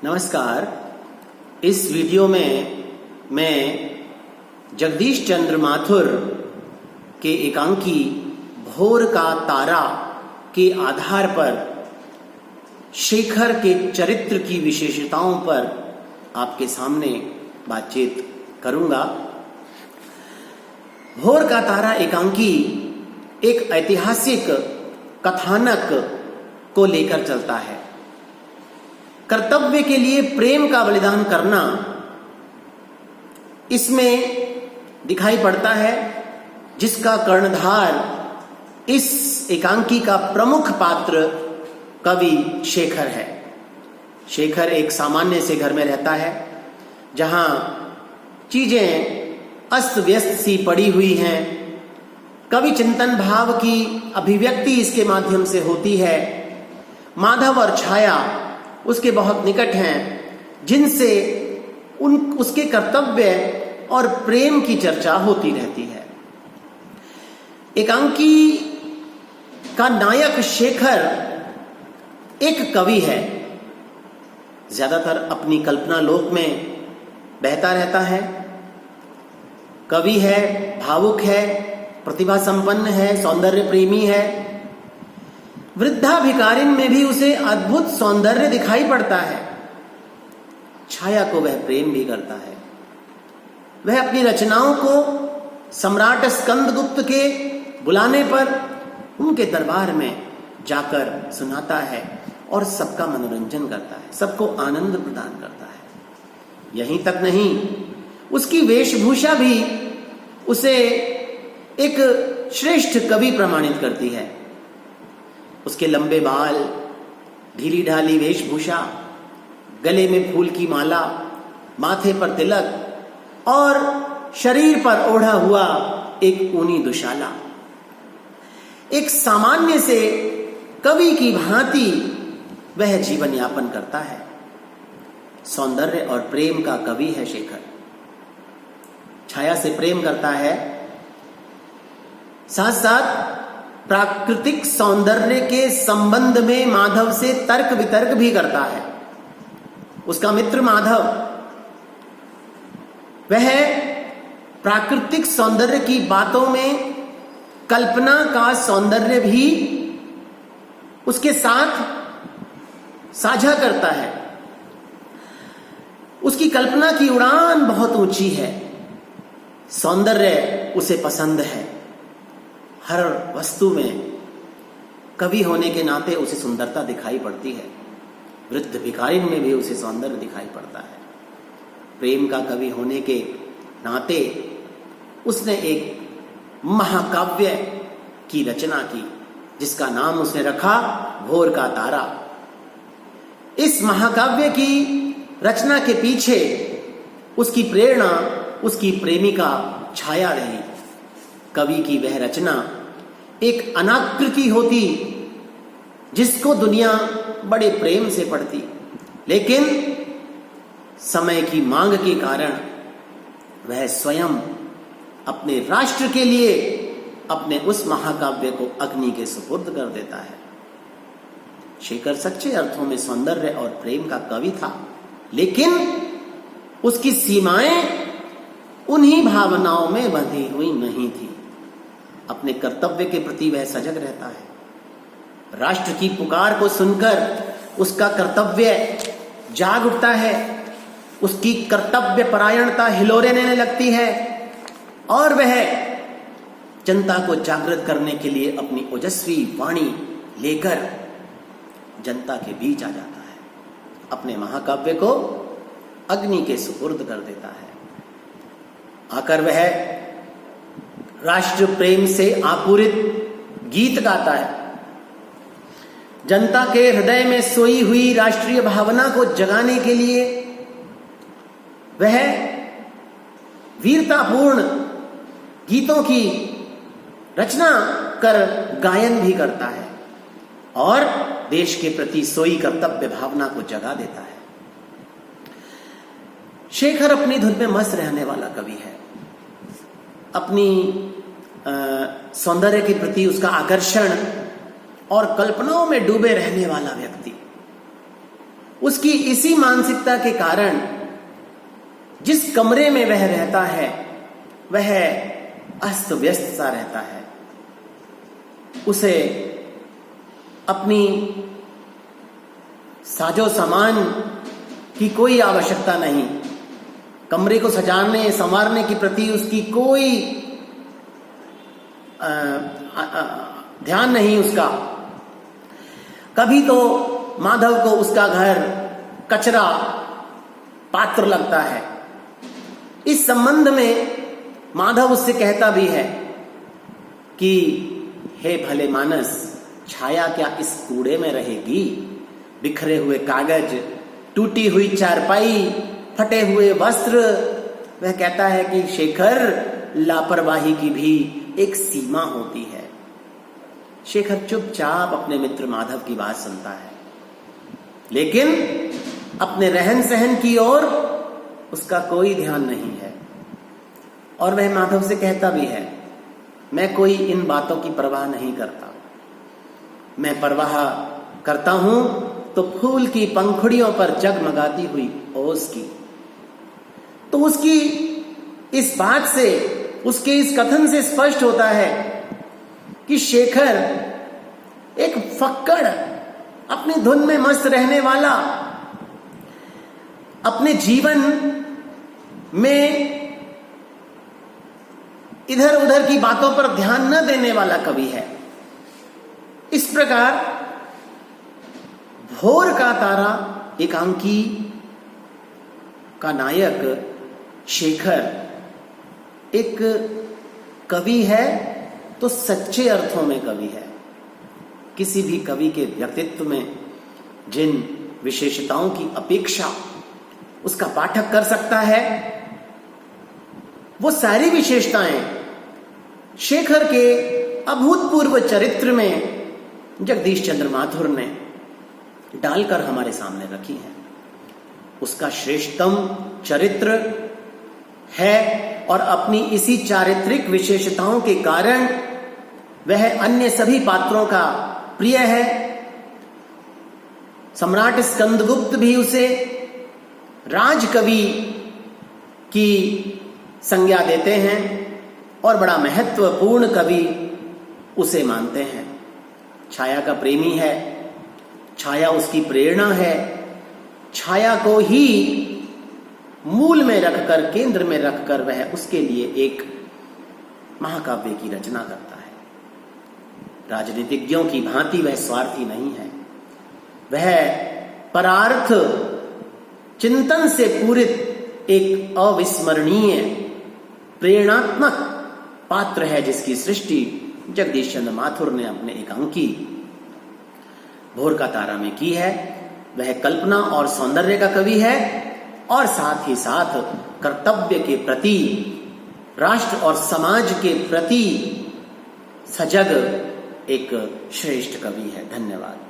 नमस्कार। इस वीडियो में मैं जगदीश चंद्र माथुर के एकांकी भोर का तारा के आधार पर शेखर के चरित्र की विशेषताओं पर आपके सामने बातचीत करूंगा। भोर का तारा एकांकी एक ऐतिहासिक कथानक को लेकर चलता है। कर्तव्य के लिए प्रेम का बलिदान करना इसमें दिखाई पड़ता है, जिसका कर्णधार इस एकांकी का प्रमुख पात्र कवि शेखर है। शेखर एक सामान्य से घर में रहता है, जहां चीजें अस्त व्यस्त सी पड़ी हुई हैं। कवि चिंतन भाव की अभिव्यक्ति इसके माध्यम से होती है। माधव और छाया उसके बहुत निकट हैं, जिनसे उसके कर्तव्य और प्रेम की चर्चा होती रहती है। एकांकी का नायक शेखर एक कवि है। ज्यादातर अपनी कल्पना लोक में बहता रहता है। कवि है, भावुक है, प्रतिभा संपन्न है, सौंदर्य प्रेमी है। वृद्धा भिकारिन में भी उसे अद्भुत सौंदर्य दिखाई पड़ता है। छाया को वह प्रेम भी करता है। वह अपनी रचनाओं को सम्राट स्कंदगुप्त के बुलाने पर उनके दरबार में जाकर सुनाता है और सबका मनोरंजन करता है, सबको आनंद प्रदान करता है। यहीं तक नहीं, उसकी वेशभूषा भी उसे एक श्रेष्ठ कवि प्रमाणित करती है। उसके लंबे बाल, ढीली ढाली वेशभूषा, गले में फूल की माला, माथे पर तिलक और शरीर पर ओढ़ा हुआ एक ऊनी दुशाला, एक सामान्य से कवि की भांति वह जीवन यापन करता है। सौंदर्य और प्रेम का कवि है शेखर। छाया से प्रेम करता है, साथ साथ प्राकृतिक सौंदर्य के संबंध में माधव से तर्क वितर्क भी करता है। उसका मित्र माधव, वह प्राकृतिक सौंदर्य की बातों में कल्पना का सौंदर्य भी उसके साथ साझा करता है। उसकी कल्पना की उड़ान बहुत ऊंची है। सौंदर्य उसे पसंद है। हर वस्तु में कवि होने के नाते उसे सुंदरता दिखाई पड़ती है। वृद्ध भिखारिन में भी उसे सौंदर्य दिखाई पड़ता है। प्रेम का कवि होने के नाते उसने एक महाकाव्य की रचना की, जिसका नाम उसने रखा भोर का तारा। इस महाकाव्य की रचना के पीछे उसकी प्रेरणा उसकी प्रेमिका छाया रही। कवि की वह रचना एक अनाकृति होती, जिसको दुनिया बड़े प्रेम से पढ़ती, लेकिन समय की मांग के कारण वह स्वयं अपने राष्ट्र के लिए अपने उस महाकाव्य को अग्नि के सुपुर्द कर देता है। शेखर सच्चे अर्थों में सौंदर्य और प्रेम का कवि था, लेकिन उसकी सीमाएं उन्हीं भावनाओं में बंधी हुई नहीं थी। अपने कर्तव्य के प्रति वह सजग रहता है। राष्ट्र की पुकार को सुनकर उसका कर्तव्य जाग उठता है। उसकी कर्तव्य परायणता हिलोरे लेने लगती है और वह जनता को जागृत करने के लिए अपनी ओजस्वी वाणी लेकर जनता के बीच आ जाता है। अपने महाकाव्य को अग्नि के सुपुर्द कर देता है। आकर वह राष्ट्र प्रेम से आपूरित गीत गाता है। जनता के हृदय में सोई हुई राष्ट्रीय भावना को जगाने के लिए वह वीरतापूर्ण गीतों की रचना कर गायन भी करता है और देश के प्रति सोई कर्तव्य भावना को जगा देता है। शेखर अपनी धुन में मस्त रहने वाला कवि है। अपनी सौंदर्य के प्रति उसका आकर्षण और कल्पनाओं में डूबे रहने वाला व्यक्ति। उसकी इसी मानसिकता के कारण जिस कमरे में वह रहता है वह अस्त व्यस्त सा रहता है। उसे अपनी साजो सामान की कोई आवश्यकता नहीं, कमरे को सजाने संवारने के प्रति उसकी कोई ध्यान नहीं उसका। कभी तो माधव को उसका घर कचरा पात्र लगता है। इस संबंध में माधव उससे कहता भी है कि हे भले मानस, छाया क्या इस कूड़े में रहेगी? बिखरे हुए कागज, टूटी हुई चारपाई, फटे हुए वस्त्र। वह कहता है कि शेखर, लापरवाही की भी एक सीमा होती है। शेखर चुपचाप अपने मित्र माधव की बात सुनता है, लेकिन अपने रहन सहन की ओर उसका कोई ध्यान नहीं है। और वह माधव से कहता भी है, मैं कोई इन बातों की परवाह नहीं करता। मैं परवाह करता हूं तो फूल की पंखुड़ियों पर जगमगाती हुई ओस की। तो उसकी इस बात से, उसके इस कथन से स्पष्ट होता है कि शेखर एक फक्कड़, अपनी धुन में मस्त रहने वाला, अपने जीवन में इधर उधर की बातों पर ध्यान न देने वाला कवि है। इस प्रकार भोर का तारा एकांकी का नायक शेखर एक कवि है तो सच्चे अर्थों में कवि है। किसी भी कवि के व्यक्तित्व में जिन विशेषताओं की अपेक्षा उसका पाठक कर सकता है, वो सारी विशेषताएं शेखर के अभूतपूर्व चरित्र में जगदीश चंद्र माथुर ने डालकर हमारे सामने रखी है। उसका श्रेष्ठतम चरित्र है और अपनी इसी चारित्रिक विशेषताओं के कारण वह अन्य सभी पात्रों का प्रिय है। सम्राट स्कंदगुप्त भी उसे राजकवि की संज्ञा देते हैं और बड़ा महत्वपूर्ण कवि उसे मानते हैं। छाया का प्रेमी है, छाया उसकी प्रेरणा है, छाया को ही मूल में रखकर, केंद्र में रखकर वह उसके लिए एक महाकाव्य की रचना करता है। राजनीतिज्ञों की भांति वह स्वार्थी नहीं है, वह परार्थ चिंतन से पूरित एक अविस्मरणीय प्रेरणात्मक पात्र है, जिसकी सृष्टि जगदीश चंद्र माथुर ने अपने एकांकी भोर का तारा में की है। वह कल्पना और सौंदर्य का कवि है और साथ ही साथ कर्तव्य के प्रति, राष्ट्र और समाज के प्रति सजग एक श्रेष्ठ कवि है। धन्यवाद।